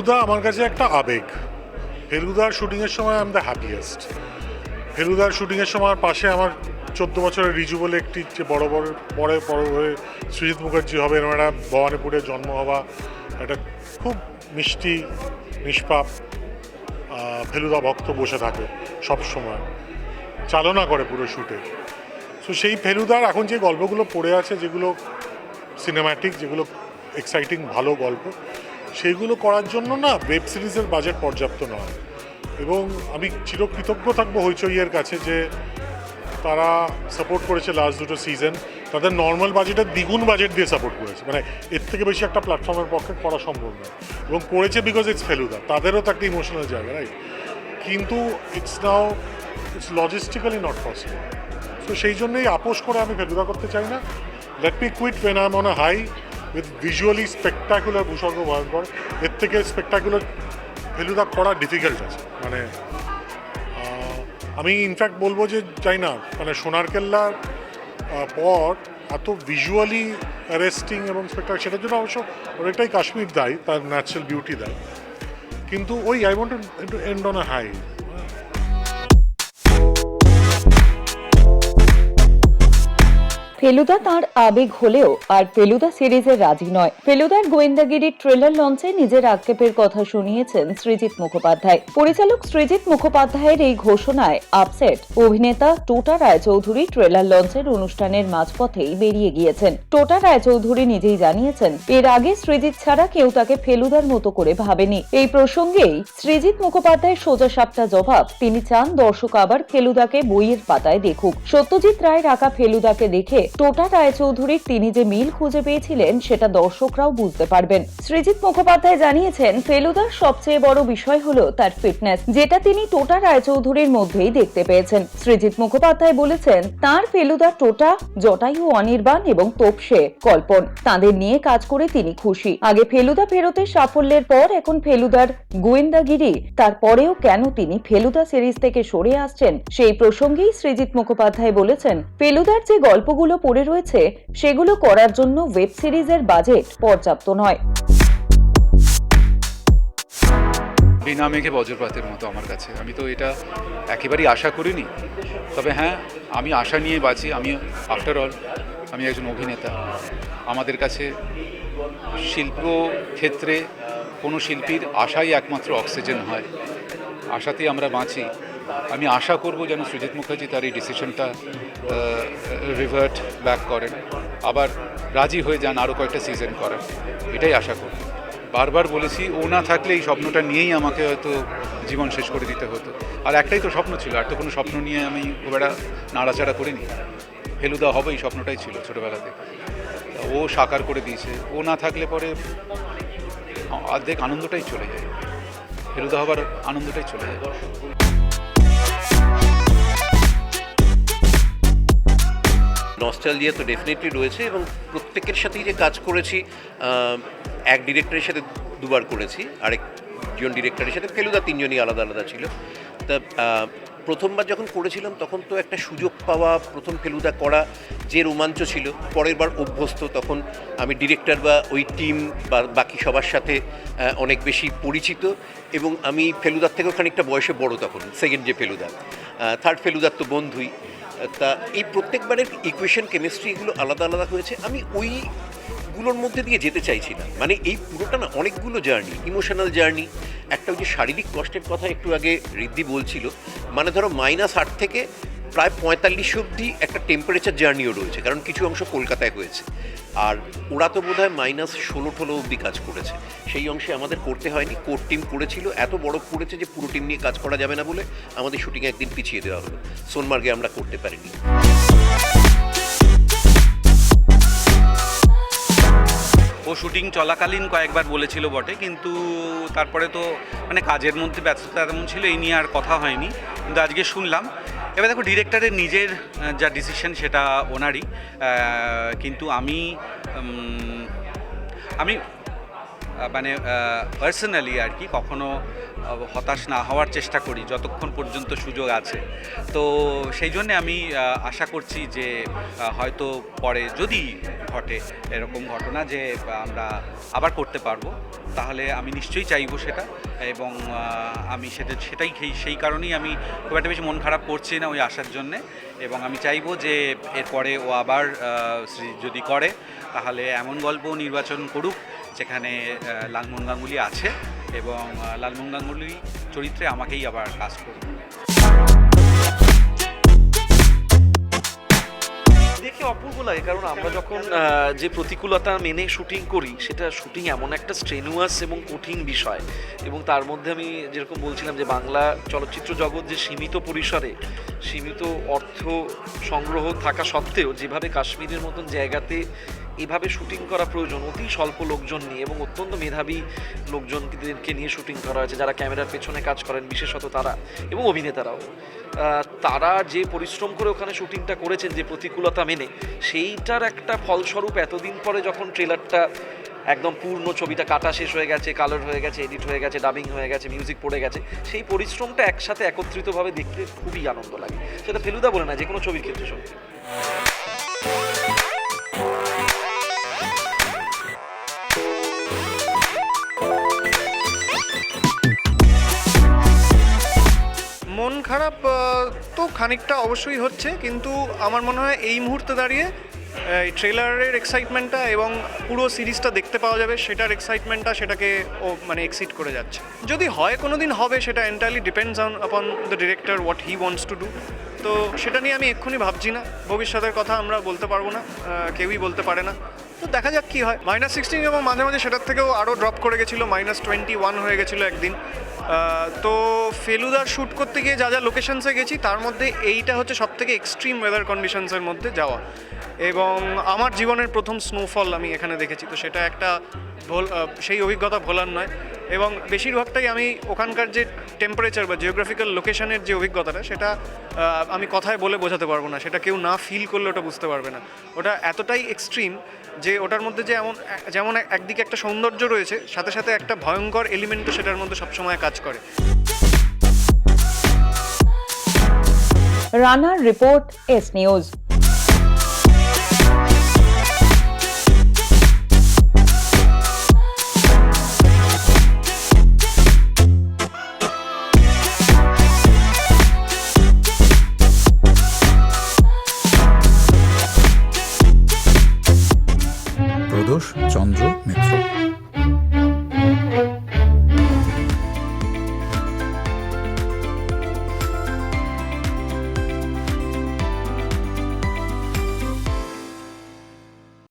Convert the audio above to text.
ফেলুদা আমার কাছে একটা আবেগ। ফেলুদার শুটিংয়ের সময় আই এম দ্য হ্যাপিয়েস্ট। ফেলুদার শুটিংয়ের সময় পাশে আমার 14 বছরের রিজু বলে একটি যে বড় হয়ে সৃজিত মুখার্জি হবে এরকম একটা ভবানীপুরে জন্ম হওয়া একটা খুব মিষ্টি নিষ্পাপ ফেলুদা ভক্ত বসে থাকে সব সময়, চালনা করে পুরো শ্যুটে। সো সেই ফেলুদার এখন যে গল্পগুলো পড়ে আছে, যেগুলো সিনেম্যাটিক, যেগুলো এক্সাইটিং ভালো গল্প, সেইগুলো করার জন্য না ওয়েব সিরিজের বাজেট পর্যাপ্ত নয়। এবং আমি চিরকৃতজ্ঞ থাকবো হইচইয়ের কাছে যে তারা সাপোর্ট করেছে লাস্ট দুটো সিজন। তাদের নর্মাল বাজেটের দ্বিগুণ বাজেট দিয়ে সাপোর্ট করেছে, মানে এর থেকে বেশি একটা প্ল্যাটফর্মের পক্ষে করা সম্ভব নয়। এবং করেছে বিকজ ইটস ফেলুদা, তাদেরও তো একটা ইমোশনাল জায়গা, রাইট? কিন্তু ইটস লজিস্টিক্যালি নট পসিবল। তো সেই জন্যই আপোষ করে আমি ফেলুদা করতে চাই না। Let me quit when I am on a high with visually spectacular ভূস্বর্গ ভয়ঙ্কর। এর থেকে স্পেকটাকুলার ফেলুদা করা ডিফিকাল্ট আছে। মানে আমি ইনফ্যাক্ট বলবো যে চাই না, মানে সোনার কেল্লার পর এত ভিজুয়ালি অ্যারেস্টিং এবং স্পেকটাকুলার, সেটার জন্য অবশ্য অনেকটাই কাশ্মীর দায়ী, তার ন্যাচারাল বিউটি দেয়। কিন্তু ওই I want to end on a high. Feluda তাঁর আবেগ হলেও আর ফেলুদা সিরিজের রাজি নয়। ফেলুদার গোয়েন্দাগিরির ট্রেলার লঞ্চে নিজের আক্ষেপের কথা শুনিয়েছেন সৃজিত মুখোপাধ্যায়। পরিচালক সৃজিত মুখোপাধ্যায়ের এই ঘোষণায় আপসেট অভিনেতা টোটা রায়চৌধুরী ট্রেলার লঞ্চের অনুষ্ঠানের মাঝপথেই বেরিয়ে গিয়েছেন। টোটা রায়চৌধুরী নিজেই জানিয়েছেন এর আগে সৃজিত ছাড়া কেউ তাকে ফেলুদার মতো করে ভাবেনি। এই প্রসঙ্গেই সৃজিত মুখোপাধ্যায়ের সোজা সাপটা জবাব, তিনি চান দর্শক আবার ফেলুদাকে বইয়ের পাতায় দেখুক। সত্যজিৎ রায়ের আঁকা ফেলুদাকে দেখে টোটা রায়চৌধুরীর তিনি যে মিল খুঁজে পেয়েছিলেন সেটা দর্শকরাও বুঝতে পারবেন। সৃজিত মুখোপাধ্যায় জানিয়েছেন ফেলুদার সবচেয়ে বড় বিষয় হলো তার ফিটনেস, যেটা তিনি টোটা রায়চৌধুরীর মধ্যেই দেখতে পেয়েছেন। সৃজিত মুখোপাধ্যায় বলেছেন তার ফেলুদা টোটা, জটায়ু অনির্বাণ এবং তোপসে কল্পন, তাদের নিয়ে কাজ করে তিনি খুশি। আগে ফেলুদা ফেরতের সাফল্যের পর এখন ফেলুদার গোয়েন্দাগিরি, তারপরেও কেন তিনি ফেলুদা সিরিজ থেকে সরে আসছেন সেই প্রসঙ্গেই সৃজিত মুখোপাধ্যায় বলেছেন ফেলুদার যে গল্পগুলো পড়ে রয়েছে সেগুলো করার জন্য ওয়েব সিরিজের বাজেট পর্যাপ্ত নয়। বিনা মেঘে বজ্রপাতের মতো আমার কাছে, আমি তো এটা একেবারেই আশা করিনি। তবে হ্যাঁ, আমি আশা নিয়ে বাঁচি। আমি আফটার অল আমি একজন অভিনেতা। আমাদের কাছে শিল্প ক্ষেত্রে কোনো শিল্পীর আশাই একমাত্র অক্সিজেন হয়, আশাতেই আমরা বাঁচি। আমি আশা করব যেন সৃজিত মুখার্জি তার এই ডিসিশনটা রিভার্ট ব্যাক করেন, আবার রাজি হয়ে যান আরও কয়েকটা সিজন করার, এটাই আশা করব। বারবার বলেছি, ও না থাকলে এই স্বপ্নটা নিয়েই আমাকে হয়তো জীবন শেষ করে দিতে হতো। আর একটাই তো স্বপ্ন ছিল, আর তো কোনো স্বপ্ন নিয়ে আমি খুব একটা নাড়াচাড়া করিনি। ফেলুদা হবে এই স্বপ্নটাই ছিল ছোটোবেলা থেকে, ও সাকার করে দিয়েছে। ও না থাকলে পরে অর্ধেক আনন্দটাই চলে যায়, ফেলুদা হবার আনন্দটাই চলে যায়। নস্টালজিয়া তো ডেফিনেটলি রয়েছে, এবং প্রত্যেকের সাথেই যে কাজ করেছি, এক ডিরেক্টরের সাথে দুবার করেছি, আরেকজন ডিরেক্টরের সাথে। ফেলুদা তিনজনই আলাদা আলাদা ছিল। তা প্রথমবার যখন করেছিলাম তখন তো একটা সুযোগ পাওয়া, প্রথম ফেলুদা করা যে রোমাঞ্চ ছিল, পরের বার অভ্যস্ত। তখন আমি ডিরেক্টর বা ওই টিম বা বাকি সবার সাথে অনেক বেশি পরিচিত, এবং আমি ফেলুদার থেকেও খানিকটা বয়সে বড় তখন, সেকেন্ড যে ফেলুদা। থার্ড ফেলুদার তো বন্ধুই। তা এই প্রত্যেকবারের ইকুয়েশন, কেমিস্ট্রি, এগুলো আলাদা আলাদা হয়েছে। আমি ওইগুলোর মধ্যে দিয়ে যেতে চাইছি না। মানে এই পুরোটা না অনেকগুলো জার্নি, ইমোশনাল জার্নি। একটা ওই যে শারীরিক কষ্টের কথা একটু আগে ঋদ্ধি বলছিল, মানে ধরো -8 থেকে প্রায় 45 অবধি একটা টেম্পারেচার জার্নিও রয়েছে, কারণ কিছু অংশ কলকাতায় হয়েছে। আর ওরা তো বোধ হয় -16 অবধি কাজ করেছে, সেই অংশে আমাদের করতে হয়নি। কোর টিম করেছিল, এত বরফ পড়েছে যে পুরো টিম নিয়ে কাজ করা যাবে না বলে আমাদের শুটিং একদিন পিছিয়ে দেওয়া হলো। সোনমার্গে আমরা করতে পারিনি। ও শুটিং চলাকালীন কয়েকবার বলেছিল বটে, কিন্তু তারপরে তো মানে কাজের মধ্যে ব্যস্ততা তেমন ছিল, এই নিয়ে আর কথা হয়নি। কিন্তু আজকে শুনলাম। এবার দেখো, ডিরেক্টরের নিজের যা ডিসিশন সেটা ওনারই, কিন্তু আমি মানে পার্সোনালি আর কি কখনো হতাশ না হওয়ার চেষ্টা করি যতক্ষণ পর্যন্ত সুযোগ আছে। তো সেই জন্যে আমি আশা করছি যে হয়তো পরে যদি ঘটে এরকম ঘটনা যে আমরা আবার করতে পারবো। তাহলে আমি নিশ্চয়ই চাইবো সেটা, এবং আমি সেই কারণেই আমি খুব একটা বেশি মন খারাপ করছি না ওই আসার জন্যে, এবং আমি চাইবো যে এরপরে ও আবার যদি করে তাহলে এমন গল্প নির্বাচন করুক যেখানে লালমোহন গাঙ্গুলি আছে, এবং লালমোহন গাঙ্গুলি চরিত্রে আমাকেই আবার কাজ করবে। দেখে অপূর্ব লাগে, কারণ আমরা যখন যে প্রতিকূলতা মেনে শুটিং করি, সেটা শুটিং এমন একটা স্ট্রেনুয়াস এবং কঠিন বিষয়, এবং তার মধ্যে আমি যেরকম বলছিলাম যে বাংলা চলচ্চিত্র জগৎ যে সীমিত পরিসরে সীমিত অর্থ সংগ্রহ থাকা সত্ত্বেও যেভাবে কাশ্মীরের মতন জায়গাতে এভাবে শুটিং করা প্রয়োজন, অতি স্বল্প লোকজন নিয়ে এবং অত্যন্ত মেধাবী লোকজনকে নিয়ে শুটিং করা হয়েছে, যারা ক্যামেরার পেছনে কাজ করেন বিশেষত তারা, এবং অভিনেতারাও, তারা যে পরিশ্রম করে ওখানে শুটিংটা করেছেন যে প্রতিকূলতা মেনে, সেইটার একটা ফলস্বরূপ এতদিন পরে যখন ট্রেলারটা একদম পূর্ণ ছবিটা কাটা শেষ হয়ে গেছে, কালার হয়ে গেছে, এডিট হয়ে গেছে, ডাবিং হয়ে গেছে, মিউজিক পড়ে গেছে, সেই পরিশ্রমটা একসাথে একত্রিতভাবে দেখতে খুবই আনন্দ লাগে। সেটা ফেলুদা বলে না, যে কোনো ছবির ক্ষেত্রে সত্যি। মন খারাপ তো খানিকটা অবশ্যই হচ্ছে, কিন্তু আমার মনে হয় এই মুহূর্তে দাঁড়িয়ে এই ট্রেলারের এক্সাইটমেন্টটা এবং পুরো সিরিজটা দেখতে পাওয়া যাবে সেটার এক্সাইটমেন্টটা সেটাকে ও মানে এক্সিট করে যাচ্ছে। যদি হয় কোনো দিন হবে, সেটা entirely depends upon the director what he wants to do. তো সেটা নিয়ে আমি এক্ষুনি ভাবছি না, ভবিষ্যতের কথা আমরা বলতে পারবো না, কেউই বলতে পারে না। তো দেখা যাক কী হয়। -16 এবং মাঝে মাঝে সেটার থেকেও আরও ড্রপ করে গেছিলো, -21 হয়ে গেছিলো একদিন। তো ফেলুদার শ্যুট করতে গিয়ে যা যা লোকেশনসে গেছি তার মধ্যে এইটা হচ্ছে সবথেকে এক্সট্রিম ওয়েদার কন্ডিশনসের মধ্যে যাওয়া, এবং আমার জীবনের প্রথম স্নোফল আমি এখানে দেখেছি। তো সেটা একটা সেই অভিজ্ঞতা ভোলার নয়, এবং বেশিরভাগটাই আমি ওখানকার যে টেম্পারেচার বা জিওগ্রাফিক্যাল লোকেশনের যে অভিজ্ঞতাটা, সেটা আমি কথায় বলে বোঝাতে পারবো না। সেটা কেউ না ফিল করলে ওটা বুঝতে পারবে না। ওটা এতটাই এক্সট্রিম যে ওটার মধ্যে যে যেমন একদিকে একটা সৌন্দর্য রয়েছে, সাথে সাথে একটা ভয়ঙ্কর এলিমেন্টও সেটার মধ্যে সবসময় কাজ করে। রানার রিপোর্ট, এস নিউজ। প্রদোষ চন্দ্র